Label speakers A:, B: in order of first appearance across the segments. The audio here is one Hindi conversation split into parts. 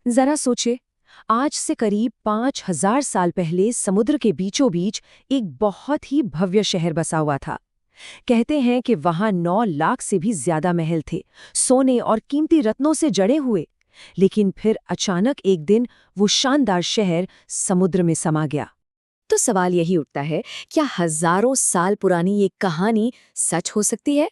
A: जरा सोचे, आज से करीब 5000 साल पहले समुद्र के बीचों बीच एक बहुत ही भव्य शहर बसा हुआ था। कहते हैं कि वहां 9 लाख से भी ज्यादा महल थे, सोने और कीमती रत्नों से जड़े हुए। लेकिन फिर अचानक एक दिन वो शानदार शहर समुद्र में समा गया।
B: तो सवाल यही उठता है, क्या हजारों साल पुरानी ये कहानी सच हो सकती है?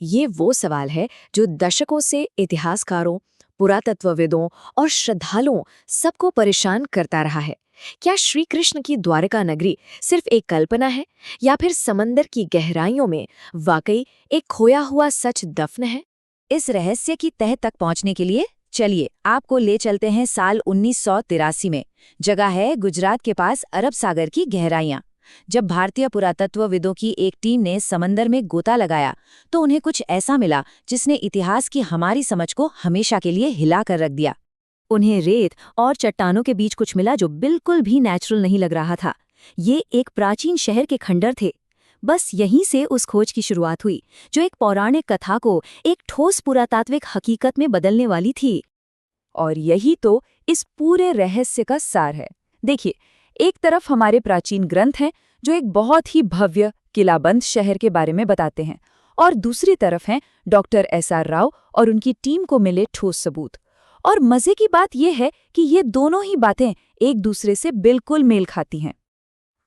B: ये वो सवाल है जो दशकों से इतिहासकारों, पुरातत्वविदों और श्रद्धालुओं सबको परेशान करता रहा है। क्या श्री कृष्ण की द्वारका नगरी सिर्फ एक कल्पना है, या फिर समंदर की गहराइयों में वाकई एक खोया हुआ सच दफन है?
C: इस रहस्य की तह तक पहुंचने के लिए चलिए आपको ले चलते हैं साल 1983 में। जगह है गुजरात के पास अरब सागर की गहराइयां। जब भारतीय पुरातत्वविदों की एक टीम ने समंदर में गोता लगाया तो उन्हें कुछ ऐसा मिला जिसने इतिहास की हमारी समझ को हमेशा के लिए हिला कर रख दिया। उन्हें रेत और चट्टानों के बीच कुछ मिला जो बिल्कुल भी नेचुरल नहीं लग रहा था। ये एक प्राचीन शहर के खंडर थे। बस यहीं से उस खोज की शुरुआत हुई, जो एक पौराणिक कथा को एक ठोस पुरातात्विक हकीकत में बदलने वाली थी।
A: और यही तो इस पूरे रहस्य का सार है। देखिए, एक तरफ हमारे प्राचीन ग्रंथ हैं जो एक बहुत ही भव्य किलाबंद शहर के बारे में बताते हैं, और दूसरी तरफ हैं डॉक्टर एस.आर. राव और उनकी टीम को मिले ठोस सबूत। और मजे की बात यह है कि ये दोनों ही बातें एक दूसरे से बिल्कुल मेल खाती हैं।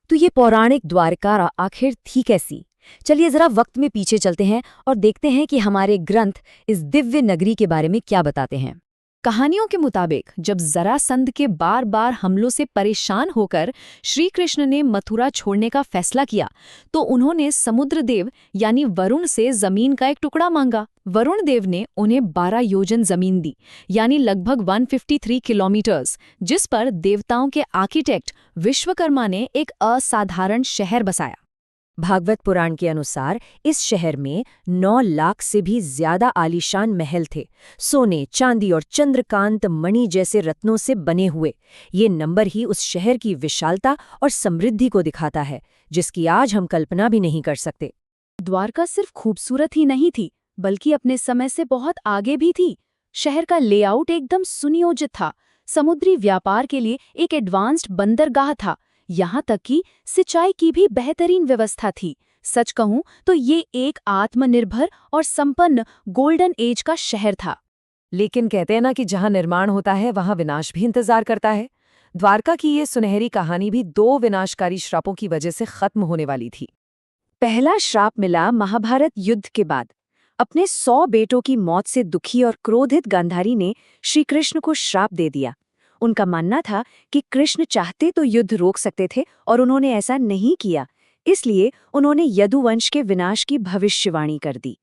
B: तो ये पौराणिक द्वारका आखिर थी कैसी? चलिए जरा वक्त में पीछे चलते हैं और देखते हैं कि हमारे ग्रंथ इस दिव्य नगरी के बारे में क्या बताते हैं। कहानियों के मुताबिक जब जरासंध के बार बार हमलों से परेशान होकर श्री कृष्ण ने मथुरा छोड़ने का फैसला किया, तो उन्होंने समुद्रदेव यानी वरुण से जमीन का एक टुकड़ा मांगा। वरुण देव ने उन्हें 12 योजन जमीन दी, यानी लगभग 153 किलोमीटर्स, जिस पर देवताओं के आर्किटेक्ट विश्वकर्मा ने एक असाधारण शहर बसाया।
A: भागवत पुराण के अनुसार इस शहर में 9 लाख से भी ज्यादा आलीशान महल थे, सोने, चांदी और चंद्रकांत मणि जैसे रत्नों से बने हुए। ये नंबर ही उस शहर की विशालता और समृद्धि को दिखाता है, जिसकी आज हम कल्पना भी नहीं कर सकते।
D: द्वारका सिर्फ खूबसूरत ही नहीं थी, बल्कि अपने समय से बहुत आगे भी थी। शहर का लेआउट एकदम सुनियोजित था, समुद्री व्यापार के लिए एक एडवांस्ड बंदरगाह था, यहाँ तक कि सिंचाई की भी बेहतरीन व्यवस्था थी। सच कहूं तो ये एक आत्मनिर्भर और संपन्न गोल्डन एज का शहर था।
A: लेकिन कहते हैं ना कि जहां निर्माण होता है वहां विनाश भी इंतजार करता है। द्वारका की ये सुनहरी कहानी भी 2 विनाशकारी श्रापों की वजह से खत्म होने वाली थी। पहला श्राप मिला महाभारत युद्ध के बाद। अपने 100 बेटों की मौत से दुखी और क्रोधित गांधारी ने श्री कृष्ण को श्राप दे दिया। उनका मानना था कि कृष्ण चाहते तो युद्ध रोक सकते थे, और उन्होंने ऐसा नहीं किया। इसलिए उन्होंने यदुवंश के विनाश की भविष्यवाणी कर दी।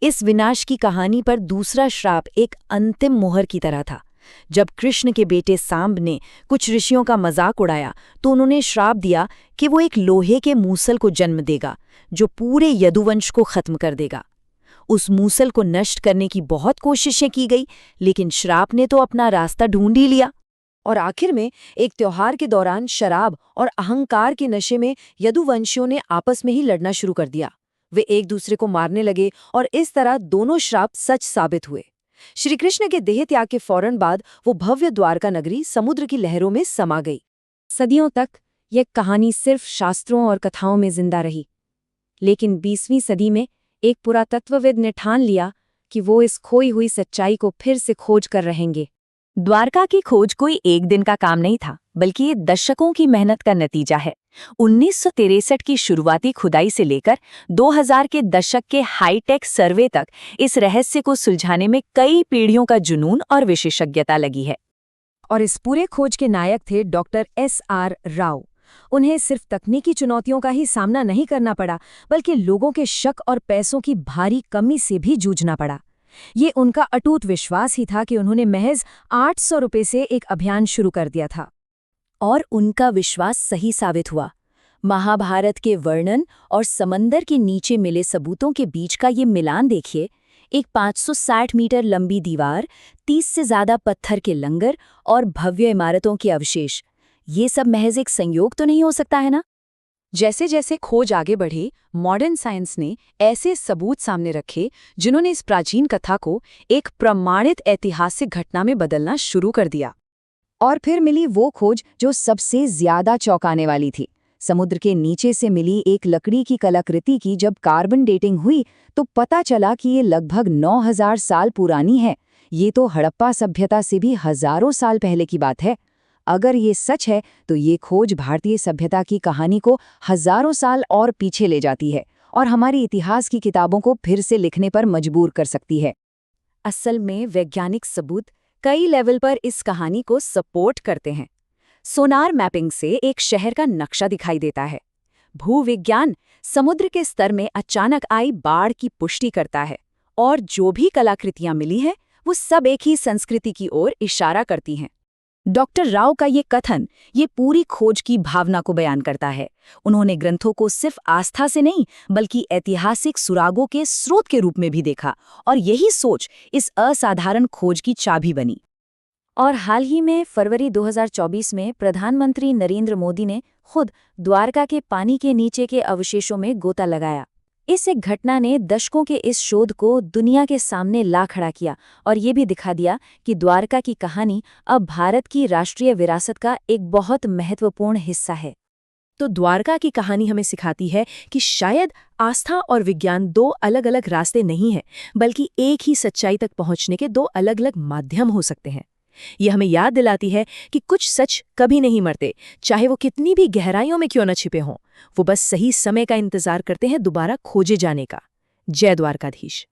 C: इस विनाश की कहानी पर दूसरा श्राप एक अंतिम मोहर की तरह था। जब कृष्ण के बेटे सांब ने कुछ ऋषियों का मजाक उड़ाया तो उन्होंने श्राप दिया कि वो एक लोहे के मूसल को जन्म देगा जो पूरे यदुवंश को खत्म कर देगा। उस मूसल को नष्ट करने की बहुत कोशिशें की गई, लेकिन श्राप ने तो अपना रास्ता ढूंढ ही लिया।
A: और आखिर में एक त्योहार के दौरान शराब और अहंकार के नशे में यदुवंशियों ने आपस में ही लड़ना शुरू कर दिया। वे एक दूसरे को मारने लगे और इस तरह दोनों श्राप सच साबित हुए। श्री कृष्ण के देह त्याग के फौरन बाद वो भव्य द्वारका नगरी समुद्र की लहरों में समा गई। सदियों तक यह कहानी सिर्फ शास्त्रों और कथाओं में जिंदा रही, लेकिन 20वीं सदी में एक पुरातत्वविद ने ठान लिया कि वो इस खोई हुई सच्चाई को फिर से खोज कर रहेंगे।
C: द्वारका की खोज कोई एक दिन का काम नहीं था, बल्कि ये दशकों की मेहनत का नतीजा है। 1963 की शुरुआती खुदाई से लेकर 2000 के दशक के हाईटेक सर्वे तक इस रहस्य को सुलझाने में कई पीढ़ियों का जुनून और विशेषज्ञता लगी है।
A: और इस पूरे खोज के नायक थे डॉक्टर एस.आर. राव। उन्हें सिर्फ तकनीकी चुनौतियों का ही सामना नहीं करना पड़ा, बल्कि लोगों के शक और पैसों की भारी कमी से भी जूझना पड़ा। ये उनका अटूट विश्वास ही था कि उन्होंने महज 800 रुपये से एक अभियान शुरू कर दिया था।
B: और उनका विश्वास सही साबित हुआ। महाभारत के वर्णन और समंदर के नीचे मिले सबूतों के बीच का ये मिलान देखिए। एक 560 मीटर लंबी दीवार, 30 से ज्यादा पत्थर के लंगर और भव्य इमारतों के अवशेष, ये सब महज एक संयोग तो नहीं हो सकता है ना?
A: जैसे जैसे खोज आगे बढ़ी, मॉडर्न साइंस ने ऐसे सबूत सामने रखे जिन्होंने इस प्राचीन कथा को एक प्रमाणित ऐतिहासिक घटना में बदलना शुरू कर दिया।
C: और फिर मिली वो खोज जो सबसे ज्यादा चौंकाने वाली थी। समुद्र के नीचे से मिली एक लकड़ी की कलाकृति की जब कार्बन डेटिंग हुई तो पता चला कि ये लगभग 9000 साल पुरानी है। ये तो हड़प्पा सभ्यता से भी हजारों साल पहले की बात है। अगर ये सच है तो ये खोज भारतीय सभ्यता की कहानी को हजारों साल और पीछे ले जाती है और हमारी इतिहास की किताबों को फिर से लिखने पर मजबूर कर सकती है।
B: असल में वैज्ञानिक सबूत कई लेवल पर इस कहानी को सपोर्ट करते हैं। सोनार मैपिंग से एक शहर का नक्शा दिखाई देता है। भूविज्ञान समुद्र के स्तर में अचानक आई बाढ़ की पुष्टि करता है और जो भी कलाकृतियां मिली हैं वो सब एक ही संस्कृति की ओर इशारा करती हैं। डॉक्टर राव का ये कथन ये पूरी खोज की भावना को बयान करता है। उन्होंने ग्रंथों को सिर्फ आस्था से नहीं बल्कि ऐतिहासिक सुरागों के स्रोत के रूप में भी देखा और यही सोच इस असाधारण खोज की चाबी बनी।
C: और हाल ही में फरवरी 2024 में प्रधानमंत्री नरेंद्र मोदी ने खुद द्वारका के पानी के नीचे के अवशेषों में गोता लगाया। इस एक घटना ने दशकों के इस शोध को दुनिया के सामने ला खड़ा किया और ये भी दिखा दिया कि द्वारका की कहानी अब भारत की राष्ट्रीय विरासत का एक बहुत महत्वपूर्ण हिस्सा है।
B: तो द्वारका की कहानी हमें सिखाती है कि शायद आस्था और विज्ञान दो अलग अलग रास्ते नहीं हैं, बल्कि एक ही सच्चाई तक पहुंचने के दो अलग अलग माध्यम हो सकते हैं। ये हमें याद दिलाती है कि कुछ सच कभी नहीं मरते, चाहे वो कितनी भी गहराइयों में क्यों न छिपे हों। वो बस सही समय का इंतजार करते हैं दोबारा खोजे जाने का। जय द्वारकाधीश।